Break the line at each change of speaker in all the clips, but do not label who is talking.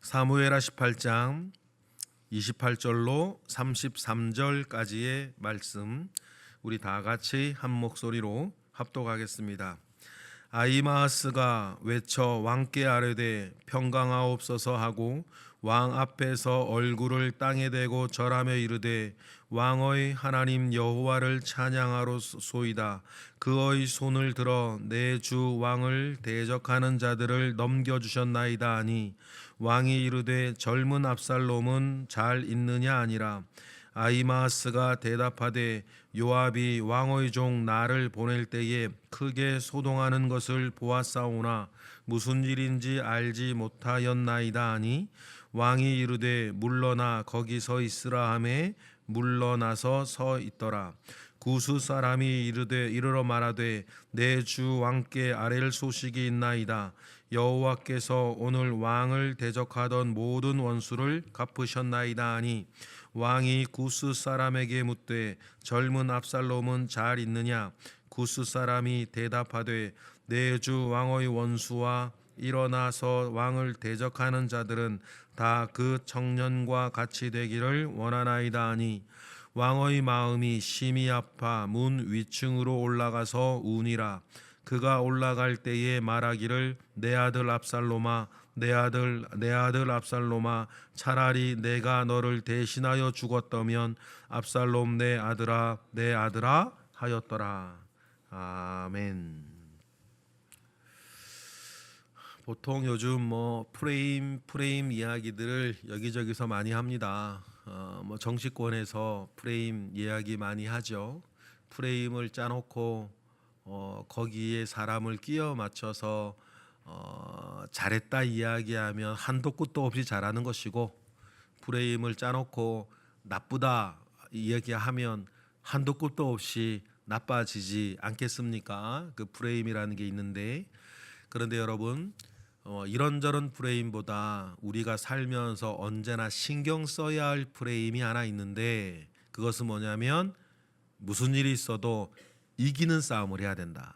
사무엘하 18장 28절로 33절까지의 말씀, 우리 다 같이 한 목소리로 합독하겠습니다. 아히마아스가 외쳐 왕께 아뢰되 평강하옵소서 하고 왕 앞에서 얼굴을 땅에 대고 절하며 이르되 왕의 하나님 여호와를 찬양하로소이다. 그의 손을 들어 내 주 왕을 대적하는 자들을 넘겨주셨나이다 하니 왕이 이르되 젊은 압살롬은 잘 있느냐 아니라. 아히마아스가 대답하되 요압이 왕의 종 나를 보낼 때에 크게 소동하는 것을 보았사오나 무슨 일인지 알지 못하였나이다 하니 왕이 이르되 물러나 거기 서 있으라 하매 물러나서 서 있더라. 구스 사람이 이르러 말하되 내 주 왕께 아랠 소식이 있나이다. 여호와께서 오늘 왕을 대적하던 모든 원수를 갚으셨나이다 하니 왕이 구스 사람에게 묻되 젊은 압살롬은 잘 있느냐? 구스 사람이 대답하되 내 주 왕의 원수와 일어나서 왕을 대적하는 자들은 다 그 청년과 같이 되기를 원하나이다 하니 왕의 마음이 심히 아파 문 위층으로 올라가서 우니라. 그가 올라갈 때에 말하기를 내 아들 압살롬아 내 아들 압살롬아 차라리 내가 너를 대신하여 죽었다면 압살롬 내 아들아 하였더라. 아멘. 보통 요즘 프레임 이야기들을 여기저기서 많이 합니다. 정치권에서 프레임 이야기 많이 하죠. 프레임을 짜놓고 거기에 사람을 끼워 맞춰서 잘했다 이야기하면 한도 끝도 없이 잘하는 것이고, 프레임을 짜놓고 나쁘다 이야기하면 한도 끝도 없이 나빠지지 않겠습니까? 그 프레임이라는 게 있는데, 그런데 여러분, 이런저런 프레임보다 우리가 살면서 언제나 신경 써야 할 프레임이 하나 있는데, 그것은 뭐냐면 무슨 일이 있어도 이기는 싸움을 해야 된다.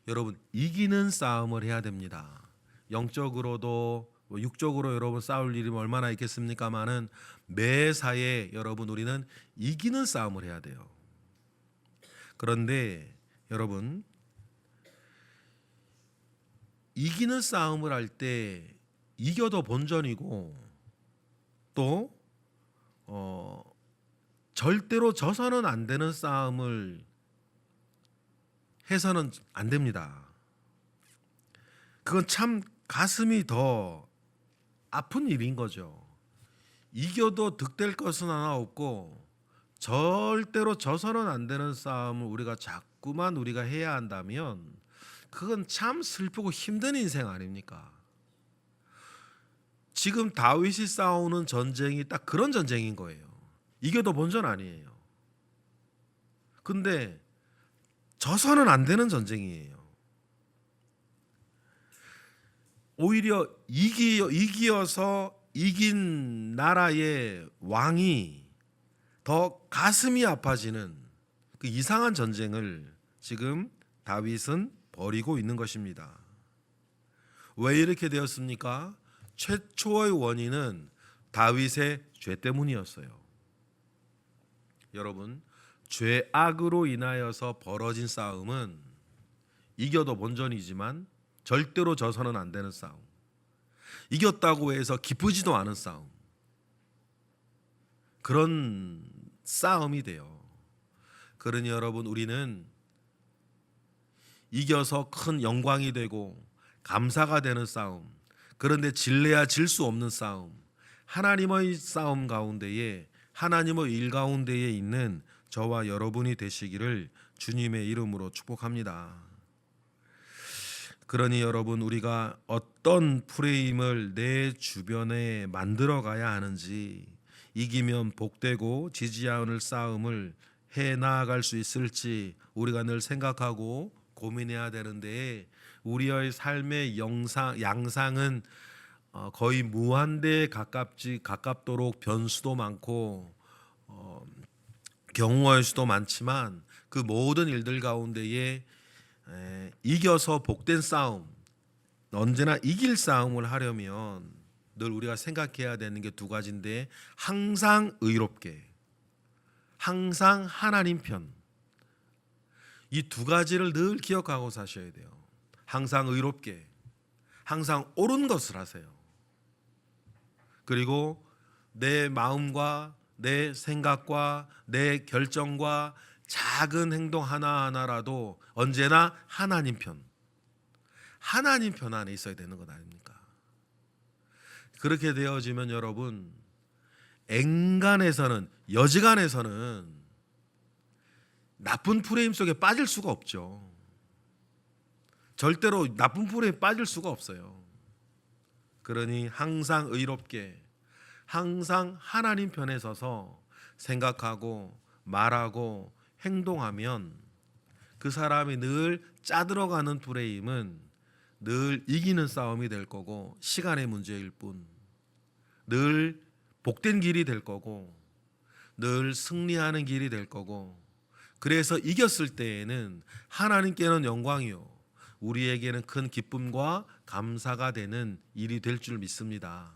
여러분, 이기는 싸움을 해야 됩니다. 영적으로도 육적으로 여러분 싸울 일이 얼마나 있겠습니까마는 매사에 여러분 우리는 이기는 싸움을 해야 돼요. 그런데 여러분, 이기는 싸움을 할 때 이겨도 본전이고 또 절대로 져서는 안 되는 싸움을 해서는 안 됩니다. 그건 참 가슴이 더 아픈 일인 거죠. 이겨도 득될 것은 하나 없고 절대로 져서는 안 되는 싸움을 우리가 자꾸만 해야 한다면 그건 참 슬프고 힘든 인생 아닙니까? 지금 다윗이 싸우는 전쟁이 딱 그런 전쟁인 거예요. 이겨도 본전 아니에요. 근데 져서는 안 되는 전쟁이에요. 오히려 이기어서 이긴 나라의 왕이 더 가슴이 아파지는 그 이상한 전쟁을 지금 다윗은 벌이고 있는 것입니다. 왜 이렇게 되었습니까? 최초의 원인은 다윗의 죄 때문이었어요. 여러분, 죄악으로 인하여서 벌어진 싸움은 이겨도 본전이지만 절대로 져서는 안 되는 싸움, 이겼다고 해서 기쁘지도 않은 싸움, 그런 싸움이 돼요. 그러니 여러분, 우리는 이겨서 큰 영광이 되고 감사가 되는 싸움, 그런데 질래야 질 수 없는 싸움, 하나님의 싸움 가운데에, 하나님의 일 가운데에 있는 저와 여러분이 되시기를 주님의 이름으로 축복합니다. 그러니 여러분, 우리가 어떤 프레임을 내 주변에 만들어 가야 하는지, 이기면 복되고 지지 않을 싸움을 해 나아갈 수 있을지 우리가 늘 생각하고 고민해야 되는데, 우리의 삶의 양상은 거의 무한대에 가깝도록 변수도 많고 경우의 수도 많지만, 그 모든 일들 가운데에 이겨서 복된 싸움, 언제나 이길 싸움을 하려면 늘 우리가 생각해야 되는 게 두 가지인데, 항상 의롭게, 항상 하나님 편, 이 두 가지를 늘 기억하고 사셔야 돼요. 항상 의롭게, 항상 옳은 것을 하세요. 그리고 내 마음과 내 생각과 내 결정과 작은 행동 하나하나라도 언제나 하나님 편, 하나님 편 안에 있어야 되는 것 아닙니까? 그렇게 되어지면 여러분, 앵간에서는, 여지간에서는 나쁜 프레임 속에 빠질 수가 없죠. 절대로 나쁜 프레임에 빠질 수가 없어요. 그러니 항상 의롭게, 항상 하나님 편에 서서 생각하고 말하고 행동하면 그 사람이 늘 짜들어가는 프레임은 늘 이기는 싸움이 될 거고, 시간의 문제일 뿐, 늘 복된 길이 될 거고, 늘 승리하는 길이 될 거고, 그래서 이겼을 때에는 하나님께는 영광이요, 우리에게는 큰 기쁨과 감사가 되는 일이 될 줄 믿습니다.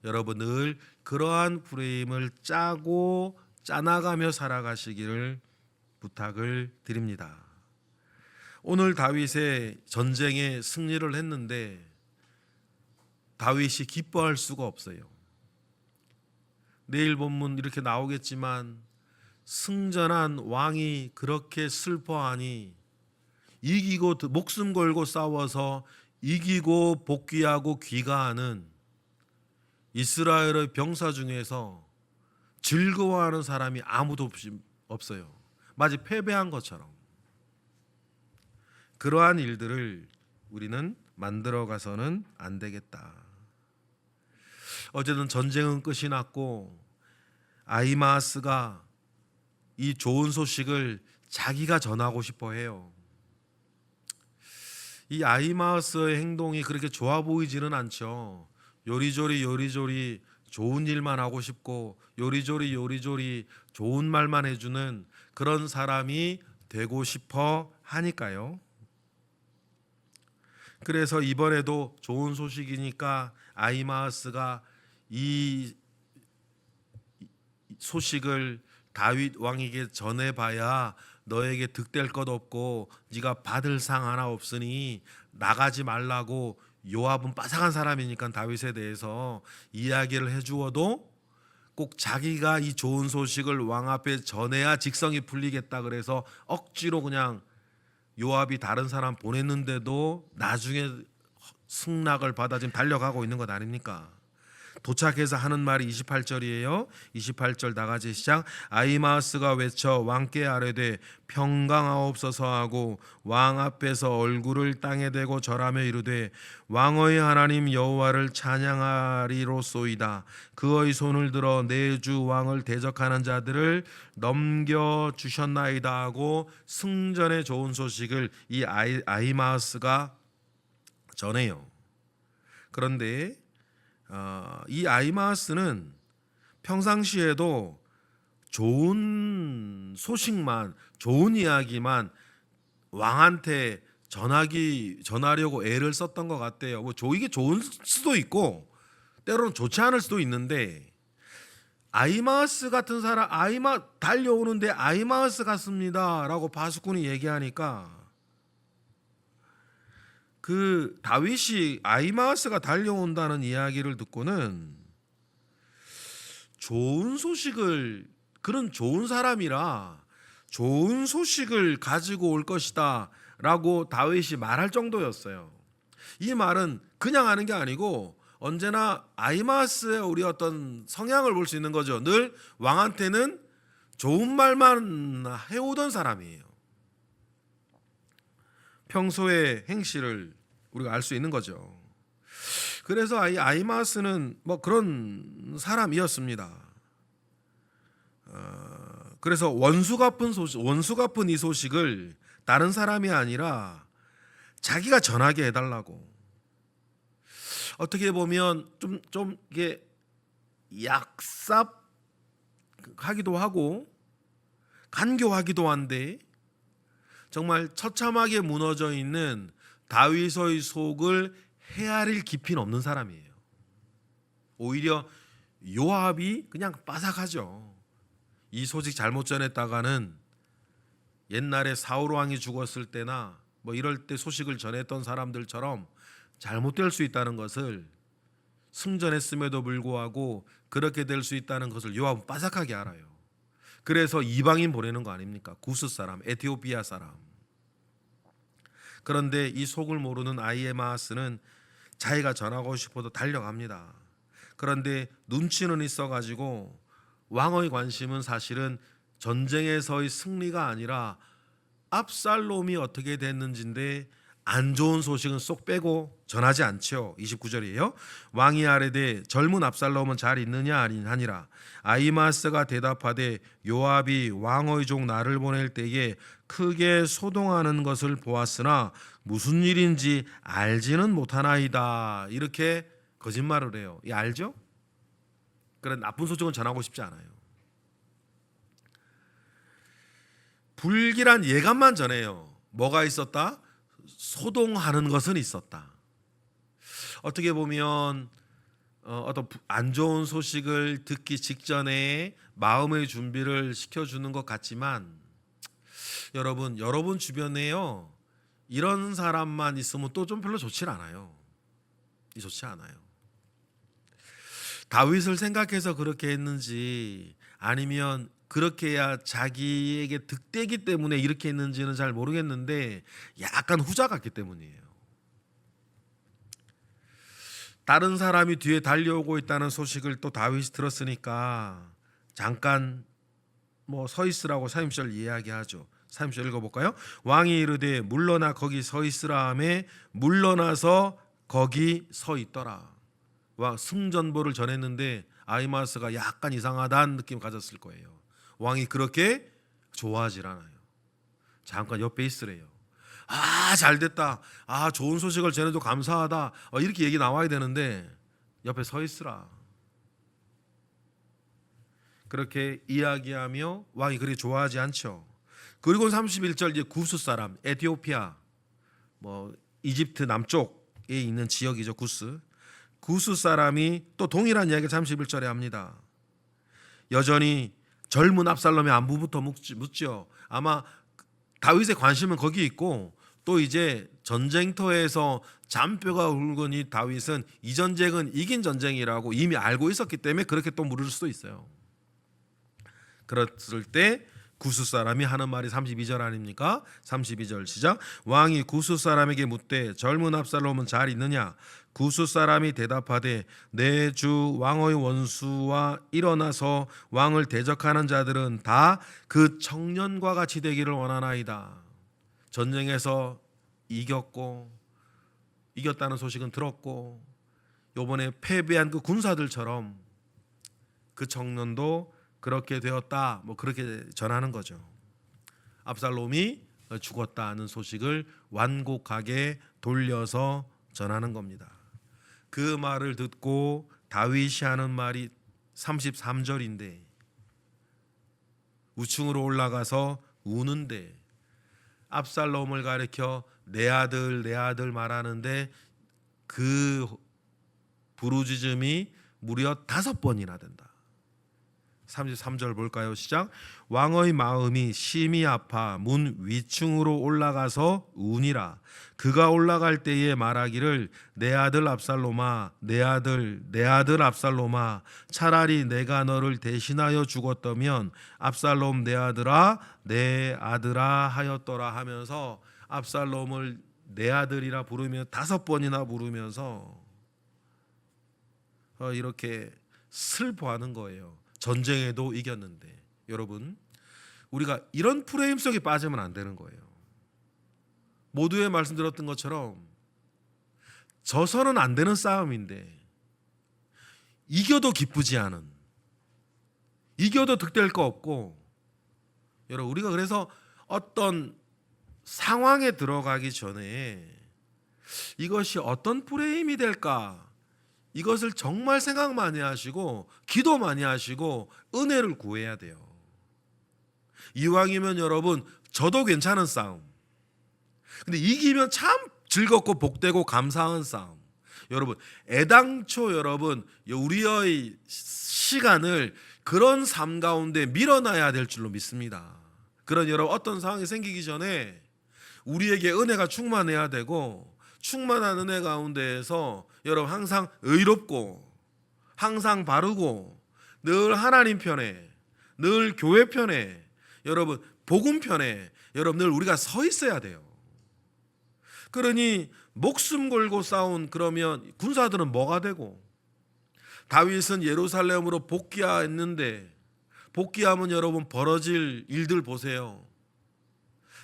여러분, 늘 그러한 프레임을 짜고 짜나가며 살아가시기를 부탁을 드립니다. 오늘 다윗의 전쟁에 승리를 했는데 다윗이 기뻐할 수가 없어요. 내일 본문 이렇게 나오겠지만 승전한 왕이 그렇게 슬퍼하니, 이기고 목숨 걸고 싸워서 이기고 복귀하고 귀가하는 이스라엘의 병사 중에서 즐거워하는 사람이 아무도 없어요. 마치 패배한 것처럼. 그러한 일들을 우리는 만들어 가서는 안 되겠다. 어쨌든 전쟁은 끝이 났고 아히마아스가 이 좋은 소식을 자기가 전하고 싶어 해요. 이 아히마아스의 행동이 그렇게 좋아 보이지는 않죠. 요리조리 좋은 일만 하고 싶고 요리조리 좋은 말만 해주는 그런 사람이 되고 싶어 하니까요. 그래서 이번에도 좋은 소식이니까 아히마아스가 이 소식을 다윗 왕에게 전해봐야 너에게 득될 것 없고 네가 받을 상 하나 없으니 나가지 말라고, 요압은 빠삭한 사람이니까 다윗에 대해서 이야기를 해주어도 꼭 자기가 이 좋은 소식을 왕 앞에 전해야 직성이 풀리겠다 그래서 억지로 그냥 요압이 다른 사람 보냈는데도 나중에 승낙을 받아 지금 달려가고 있는 것 아닙니까? 도착해서 하는 말이 28절이에요. 28절 나가지 시작. 아히마아스가 외쳐 왕께 아뢰되 평강하옵소서 하고 왕 앞에서 얼굴을 땅에 대고 절하며 이르되 왕의 하나님 여호와를 찬양하리로소이다. 그의 손을 들어 내 주 왕을 대적하는 자들을 넘겨 주셨나이다 하고 승전의 좋은 소식을 이 아히마아스가 전해요. 그런데 이 아히마아스는 평상시에도 좋은 소식만, 좋은 이야기만 왕한테 전하려고 애를 썼던 것 같아요. 이게 좋은 수도 있고 때로는 좋지 않을 수도 있는데, 아히마아스 같은 사람, 달려오는데 아히마아스 같습니다 라고 바수꾼이 얘기하니까 그 다윗이 아히마아스가 달려온다는 이야기를 듣고는 좋은 소식을, 그런 좋은 사람이라 좋은 소식을 가지고 올 것이다 라고 다윗이 말할 정도였어요. 이 말은 그냥 하는 게 아니고 언제나 아히마아스의 우리 어떤 성향을 볼 수 있는 거죠. 늘 왕한테는 좋은 말만 해오던 사람이에요. 평소의 행실을 우리가 알 수 있는 거죠. 그래서 이 아히마아스는 그런 사람이었습니다. 그래서 원수 갚은 이 소식을 다른 사람이 아니라 자기가 전하게 해달라고. 어떻게 보면 좀 이게 약삽하기도 하고 간교하기도 한데, 정말 처참하게 무너져 있는 다윗의 속을 헤아릴 깊이는 없는 사람이에요. 오히려 요압이 그냥 빠삭하죠. 이 소식 잘못 전했다가는 옛날에 사울 왕이 죽었을 때나 뭐 이럴 때 소식을 전했던 사람들처럼 잘못될 수 있다는 것을, 승전했음에도 불구하고 그렇게 될 수 있다는 것을 요압은 빠삭하게 알아요. 그래서 이방인 보내는 거 아닙니까? 구스 사람, 에티오피아 사람. 그런데 이 속을 모르는 아히에마스는 자기가 전하고 싶어도 달려갑니다. 그런데 눈치는 있어가지고 왕의 관심은 사실은 전쟁에서의 승리가 아니라 압살롬이 어떻게 됐는지인데, 안 좋은 소식은 쏙 빼고 전하지 않죠. 29절이에요. 왕이 아뢰되 젊은 압살롬은 잘 있느냐 하니라. 아히마스가 대답하되 요압이 왕의 종 나를 보낼 때에 크게 소동하는 것을 보았으나 무슨 일인지 알지는 못하나이다. 이렇게 거짓말을 해요. 이 알죠? 그런 나쁜 소식은 전하고 싶지 않아요. 불길한 예감만 전해요. 뭐가 있었다? 소동하는 것은 있었다. 어떻게 보면 어떤 안 좋은 소식을 듣기 직전에 마음의 준비를 시켜주는 것 같지만, 여러분 주변에요, 이런 사람만 있으면 또 좀 별로 좋지 않아요. 좋지 않아요. 다윗을 생각해서 그렇게 했는지 아니면 그렇게 해야 자기에게 득되기 때문에 이렇게 했는지는 잘 모르겠는데 약간 후자 같기 때문이에요. 다른 사람이 뒤에 달려오고 있다는 소식을 또 다윗이 들었으니까 잠깐 뭐 서 있으라고 30절 이야기하죠. 30절 읽어볼까요? 왕이 이르되 물러나 거기 서 있으라 하매 물러나서 거기 서 있더라. 와, 승전보를 전했는데 아히마스가 약간 이상하다는 느낌 가졌을 거예요. 왕이 그렇게 좋아하질 않아요. 잠깐 옆에 있으래요. 아, 잘됐다. 아, 좋은 소식을 전해도 감사하다. 이렇게 얘기 나와야 되는데 옆에 서 있으라. 그렇게 이야기하며 왕이 그리 좋아하지 않죠. 그리고 31절 이제 구스 사람, 에티오피아, 뭐 이집트 남쪽에 있는 지역이죠. 구스 사람이 또 동일한 이야기를 31절에 합니다. 여전히 젊은 압살롬의 안부부터 묻죠. 아마 다윗의 관심은 거기 있고, 또 이제 전쟁터에서 잔뼈가 굵으니 다윗은 이 전쟁은 이긴 전쟁이라고 이미 알고 있었기 때문에 그렇게 또 물을 수도 있어요. 그랬을 때 구스 사람이 하는 말이 32절 아닙니까? 32절 시작. 왕이 구스 사람에게 묻되 젊은 압살롬은 잘 있느냐? 구스 사람이 대답하되 내 주 왕의 원수와 일어나서 왕을 대적하는 자들은 다 그 청년과 같이 되기를 원하나이다. 전쟁에서 이겼다는 소식은 들었고, 요번에 패배한 그 군사들처럼 그 청년도 그렇게 되었다, 뭐 그렇게 전하는 거죠. 압살롬이 죽었다는 소식을 완곡하게 돌려서 전하는 겁니다. 그 말을 듣고 다윗이 하는 말이 33절인데 우층으로 올라가서 우는데, 압살롬을 가리켜 내 아들 내 아들 말하는데 그 부르짖음이 무려 5번이나 된다. 33절 볼까요? 시작. 왕의 마음이 심히 아파 문 위층으로 올라가서 우니라. 그가 올라갈 때에 말하기를 내 아들 압살롬아 내 아들 압살롬아 차라리 내가 너를 대신하여 죽었다면 압살롬 내 아들아 하였더라 하면서 압살롬을 내 아들이라 부르며 5번이나 부르면서 이렇게 슬퍼하는 거예요. 전쟁에도 이겼는데. 여러분, 우리가 이런 프레임 속에 빠지면 안 되는 거예요. 모두의 말씀드렸던 것처럼 져서는 안 되는 싸움인데, 이겨도 기쁘지 않은, 이겨도 득될 거 없고, 여러분 우리가 그래서 어떤 상황에 들어가기 전에 이것이 어떤 프레임이 될까, 이것을 정말 생각 많이 하시고 기도 많이 하시고 은혜를 구해야 돼요. 이왕이면 여러분 저도 괜찮은 싸움, 근데 이기면 참 즐겁고 복되고 감사한 싸움, 여러분, 애당초 여러분 우리의 시간을 그런 삶 가운데 밀어놔야 될 줄로 믿습니다. 그런 여러분 어떤 상황이 생기기 전에 우리에게 은혜가 충만해야 되고, 충만한 은혜 가운데에서 여러분 항상 의롭고 항상 바르고 늘 하나님 편에, 늘 교회 편에, 여러분 복음 편에 여러분 늘 우리가 서 있어야 돼요. 그러니 목숨 걸고 싸운 그러면 군사들은 뭐가 되고, 다윗은 예루살렘으로 복귀했는데 복귀하면 여러분 벌어질 일들 보세요.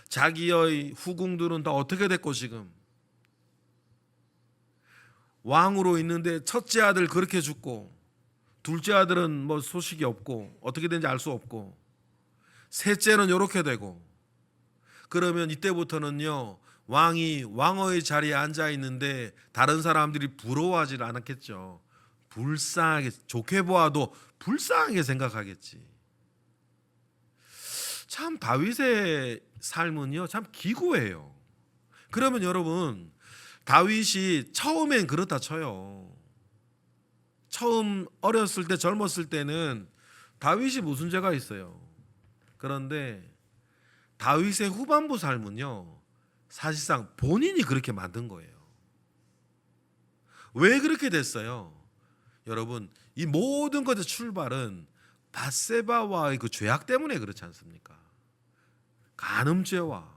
자기의 후궁들은 다 어떻게 됐고, 지금 왕으로 있는데 첫째 아들 그렇게 죽고, 둘째 아들은 뭐 소식이 없고 어떻게 된지 알 수 없고, 셋째는 이렇게 되고, 그러면 이때부터는요 왕이 왕의 자리에 앉아 있는데 다른 사람들이 부러워하지 않았겠죠. 불쌍하게, 좋게 보아도 불쌍하게 생각하겠지. 참 다윗의 삶은요 참 기구예요. 그러면 여러분 다윗이 처음엔 그렇다 쳐요. 처음 어렸을 때, 젊었을 때는 다윗이 무슨 죄가 있어요. 그런데 다윗의 후반부 삶은요 사실상 본인이 그렇게 만든 거예요. 왜 그렇게 됐어요? 여러분, 이 모든 것의 출발은 밧세바와의 그 죄악 때문에 그렇지 않습니까? 간음죄와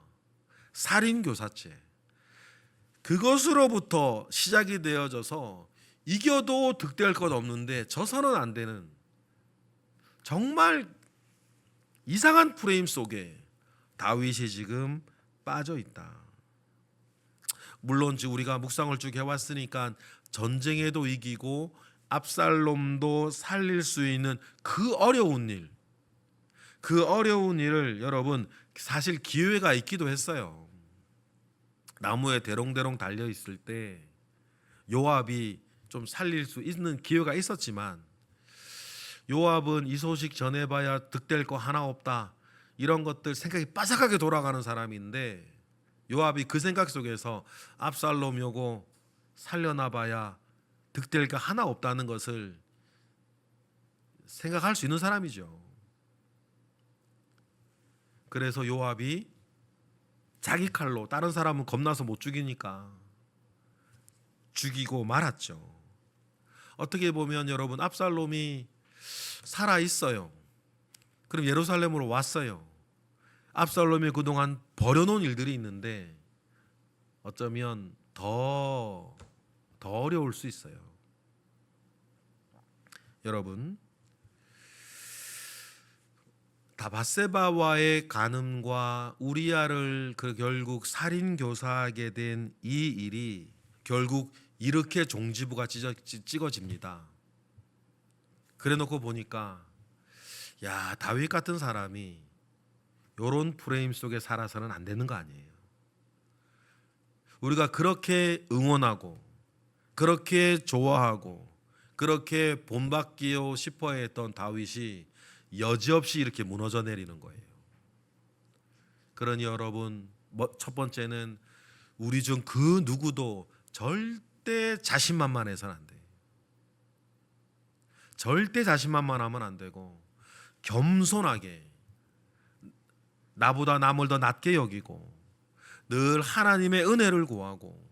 살인교사죄, 그것으로부터 시작이 되어져서 이겨도 득될 것 없는데 져서는 안 되는 정말 이상한 프레임 속에 다윗이 지금 빠져 있다. 물론 지금 우리가 묵상을 쭉 해왔으니까 전쟁에도 이기고 압살롬도 살릴 수 있는 그 어려운 일, 그 어려운 일을 여러분 사실 기회가 있기도 했어요. 나무에 대롱대롱 달려 있을 때 요압이 좀 살릴 수 있는 기회가 있었지만, 요압은 이 소식 전해봐야 득될 거 하나 없다, 이런 것들 생각이 빠삭하게 돌아가는 사람인데, 요압이 그 생각 속에서 압살롬 요거 살려놔봐야 득될 거 하나 없다는 것을 생각할 수 있는 사람이죠. 그래서 요압이 자기 칼로, 다른 사람은 겁나서 못 죽이니까 죽이고 말았죠. 어떻게 보면 여러분 압살롬이 살아 있어요. 그럼 예루살렘으로 왔어요. 압살롬이 그동안 버려놓은 일들이 있는데 어쩌면 더 어려울 수 있어요. 여러분, 밧세바와의 간음과 우리아를 결국 살인 교사하게 된 이 일이 결국 이렇게 종지부가 찍어집니다. 그래놓고 보니까 야, 다윗 같은 사람이 이런 프레임 속에 살아서는 안 되는 거 아니에요. 우리가 그렇게 응원하고 그렇게 좋아하고 그렇게 본받기고 싶어 했던 다윗이 여지없이 이렇게 무너져 내리는 거예요. 그러니 여러분, 첫 번째는 우리 중 그 누구도 절대 자신만만해서는 안 돼요. 절대 자신만만하면 안 되고 겸손하게, 나보다 남을 더 낮게 여기고 늘 하나님의 은혜를 구하고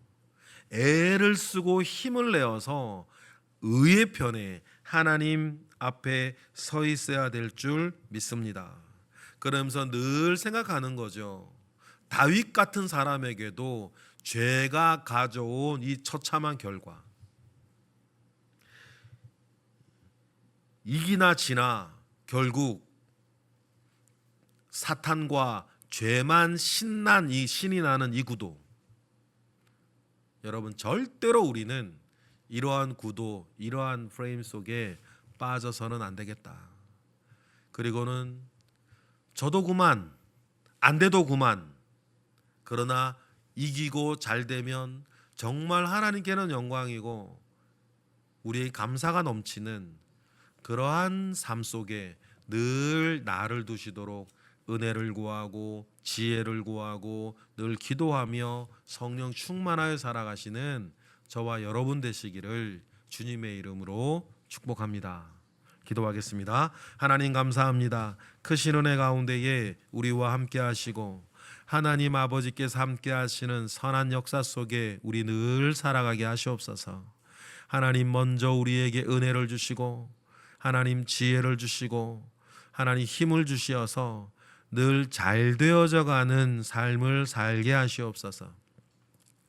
애를 쓰고 힘을 내어서 의의 편에 하나님 앞에 서 있어야 될 줄 믿습니다. 그러면서 늘 생각하는 거죠. 다윗 같은 사람에게도 죄가 가져온 이 처참한 결과, 이기나 지나 결국 사탄과 죄만 신이 나는 이 구도, 여러분 절대로 우리는 이러한 구도, 이러한 프레임 속에 빠져서는 안 되겠다. 그리고는 저도 그만, 안 돼도 그만, 그러나 이기고 잘 되면 정말 하나님께는 영광이고 우리의 감사가 넘치는 그러한 삶 속에 늘 나를 두시도록 은혜를 구하고 지혜를 구하고 늘 기도하며 성령 충만하여 살아가시는 저와 여러분 되시기를 주님의 이름으로 축복합니다. 기도하겠습니다. 하나님 감사합니다. 크신 은혜 가운데에 우리와 함께 하시고 하나님 아버지께서 함께 하시는 선한 역사 속에 우리 늘 살아가게 하시옵소서. 하나님 먼저 우리에게 은혜를 주시고 하나님 지혜를 주시고 하나님 힘을 주시어서 늘 잘 되어져 가는 삶을 살게 하시옵소서.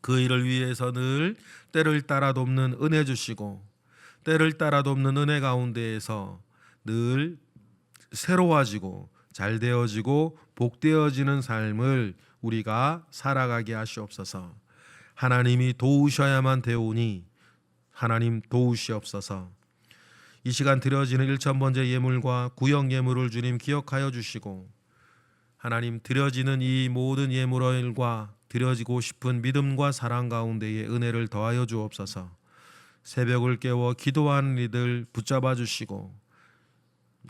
그 일을 위해서 늘 때를 따라 돕는 은혜 주시고 때를 따라 돕는 은혜 가운데에서 늘 새로워지고 잘 되어지고 복되어지는 삶을 우리가 살아가게 하시옵소서. 하나님이 도우셔야만 되오니 하나님 도우시옵소서. 이 시간 드려지는 1000번째 예물과 구역 예물을 주님 기억하여 주시고 하나님 드려지는 이 모든 예물과 드려지고 싶은 믿음과 사랑 가운데에 은혜를 더하여 주옵소서. 새벽을 깨워 기도하는 이들 붙잡아 주시고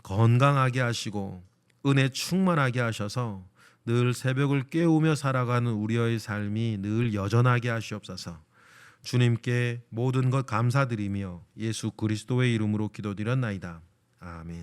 건강하게 하시고 은혜 충만하게 하셔서 늘 새벽을 깨우며 살아가는 우리의 삶이 늘 여전하게 하시옵소서. 주님께 모든 것 감사드리며 예수 그리스도의 이름으로 기도드렸나이다. 아멘.